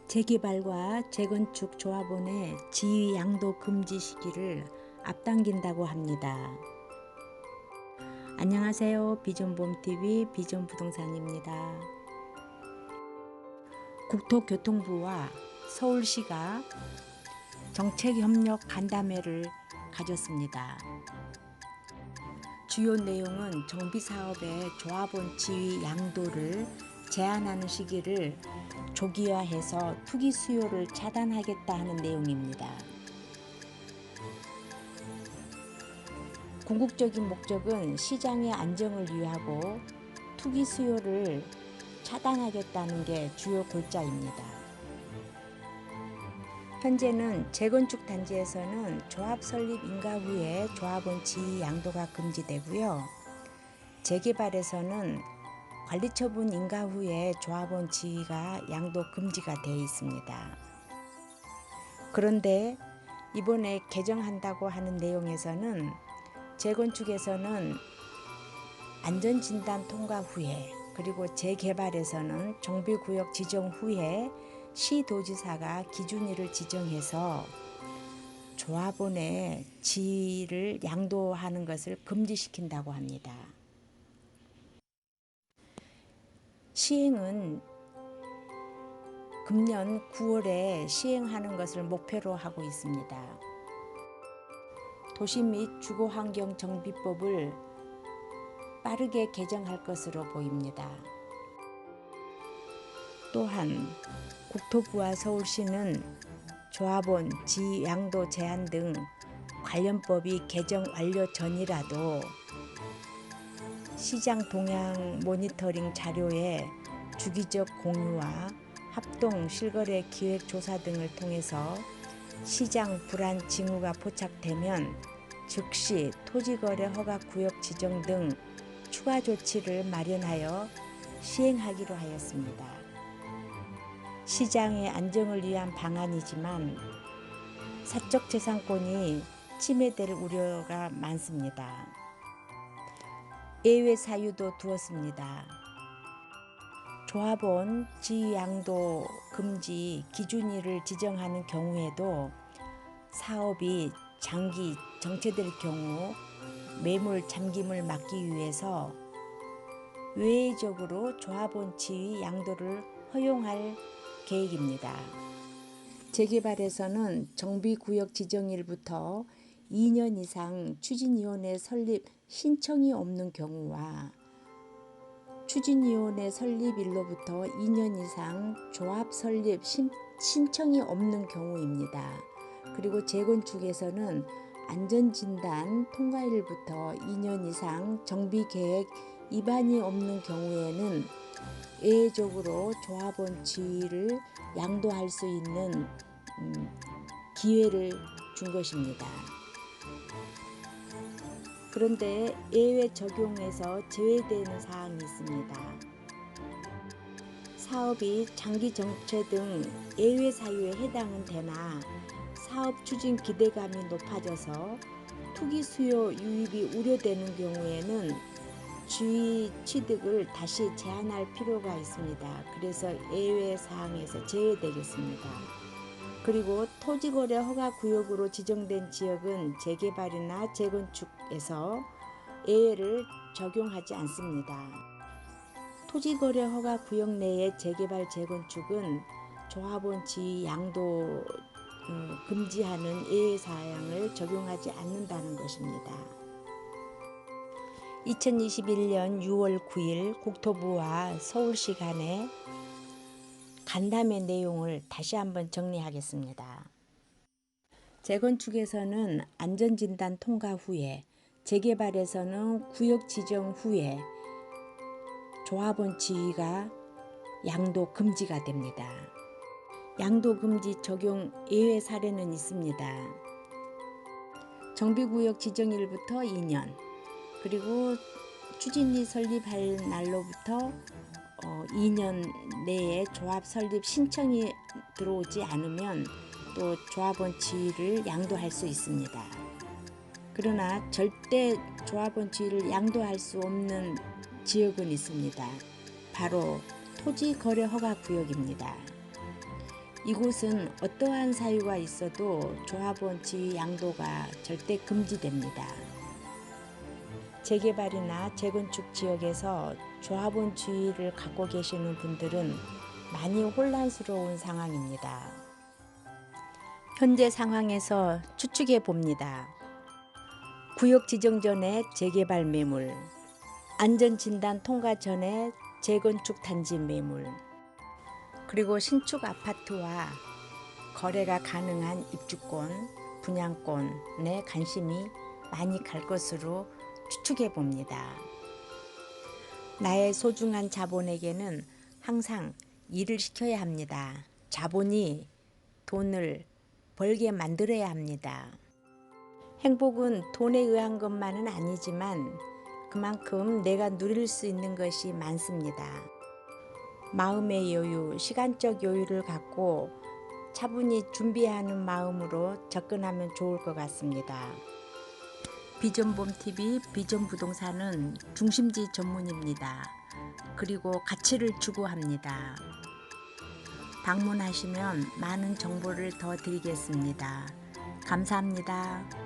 재개발과 재건축 조합원의 지위 양도 금지 시기를 앞당긴다고 합니다. 안녕하세요. 비전봄TV 비전부동산입니다. 국토교통부와 서울시가 정책협력 간담회를 가졌습니다. 주요 내용은 정비사업의 조합원 지위 양도를 제한하는 시기를 조기화해서 투기 수요를 차단하겠다 하는 내용입니다. 궁극적인 목적은 시장의 안정을 위하고 투기 수요를 차단하겠다는 게 주요 골자입니다. 현재는 재건축 단지에서는 조합 설립 인가 후에 조합원 지위 양도가 금지되고요. 재개발에서는 관리처분 인가 후에 조합원 지위가 양도 금지가 되어 있습니다. 그런데 이번에 개정한다고 하는 내용에서는 재건축에서는 안전진단 통과 후에 그리고 재개발에서는 정비구역 지정 후에 시도지사가 기준일을 지정해서 조합원의 지위를 양도하는 것을 금지시킨다고 합니다. 시행은 금년 9월에 시행하는 것을 목표로 하고 있습니다. 도시 및 주거환경정비법을 빠르게 개정할 것으로 보입니다. 또한 국토부와 서울시는 조합원 지위 양도 제한 등 관련법이 개정 완료 전이라도 시장 동향 모니터링 자료의 주기적 공유와 합동 실거래 기획 조사 등을 통해서 시장 불안 징후가 포착되면 즉시 토지거래 허가 구역 지정 등 추가 조치를 마련하여 시행하기로 하였습니다. 시장의 안정을 위한 방안이지만 사적 재산권이 침해될 우려가 많습니다. 예외 사유도 두었습니다. 조합원 지위 양도 금지 기준일을 지정하는 경우에도 사업이 장기 정체될 경우 매물 잠김을 막기 위해서 외의적으로 조합원 지위 양도를 허용할 계획입니다. 재개발에서는 정비구역 지정일부터 2년 이상 추진위원회 설립 신청이 없는 경우와 추진위원회 설립일로부터 2년 이상 조합 설립 신청이 없는 경우입니다. 그리고 재건축에서는 안전진단 통과일부터 2년 이상 정비계획 위반이 없는 경우에는 예외적으로 조합원 지위를 양도할 수 있는 기회를 준 것입니다. 그런데 예외 적용에서 제외되는 사항이 있습니다. 사업이 장기 정체 등 예외 사유에 해당은 되나 사업 추진 기대감이 높아져서 투기 수요 유입이 우려되는 경우에는 지위 취득을 다시 제한할 필요가 있습니다. 그래서 예외 사항에서 제외되겠습니다. 그리고 토지거래 허가구역으로 지정된 지역은 재개발이나 재건축에서 예외를 적용하지 않습니다. 토지거래 허가구역 내의 재개발, 재건축은 조합원 지위 양도 금지하는 예외 사항을 적용하지 않는다는 것입니다. 2021년 6월 9일 국토부와 서울시 간의 간담회 내용을 다시 한번 정리하겠습니다. 재건축에서는 안전진단 통과 후에, 재개발에서는 구역 지정 후에 조합원 지위가 양도 금지가 됩니다. 양도 금지 적용 예외 사례는 있습니다. 정비구역 지정일부터 2년, 그리고 추진이 설립할 날로부터 2년 내에 조합 설립 신청이 들어오지 않으면 또 조합원 지위를 양도할 수 있습니다. 그러나 절대 조합원 지위를 양도할 수 없는 지역은 있습니다. 바로 토지거래 허가구역입니다. 이곳은 어떠한 사유가 있어도 조합원 지위 양도가 절대 금지됩니다. 재개발이나 재건축 지역에서 조합원 지위를 갖고 계시는 분들은 많이 혼란스러운 상황입니다. 현재 상황에서 추측해 봅니다. 구역 지정 전에 재개발 매물, 안전진단 통과 전에 재건축 단지 매물, 그리고 신축 아파트와 거래가 가능한 입주권, 분양권에 관심이 많이 갈 것으로 추측해 봅니다. 나의 소중한 자본에게는 항상 일을 시켜야 합니다. 자본이 돈을 벌게 만들어야 합니다. 행복은 돈에 의한 것만은 아니지만 그만큼 내가 누릴 수 있는 것이 많습니다. 마음의 여유, 시간적 여유를 갖고 차분히 준비하는 마음으로 접근하면 좋을 것 같습니다. 비전봄TV 비전부동산은 중심지 전문입니다. 그리고 가치를 추구합니다. 방문하시면 많은 정보를 더 드리겠습니다. 감사합니다.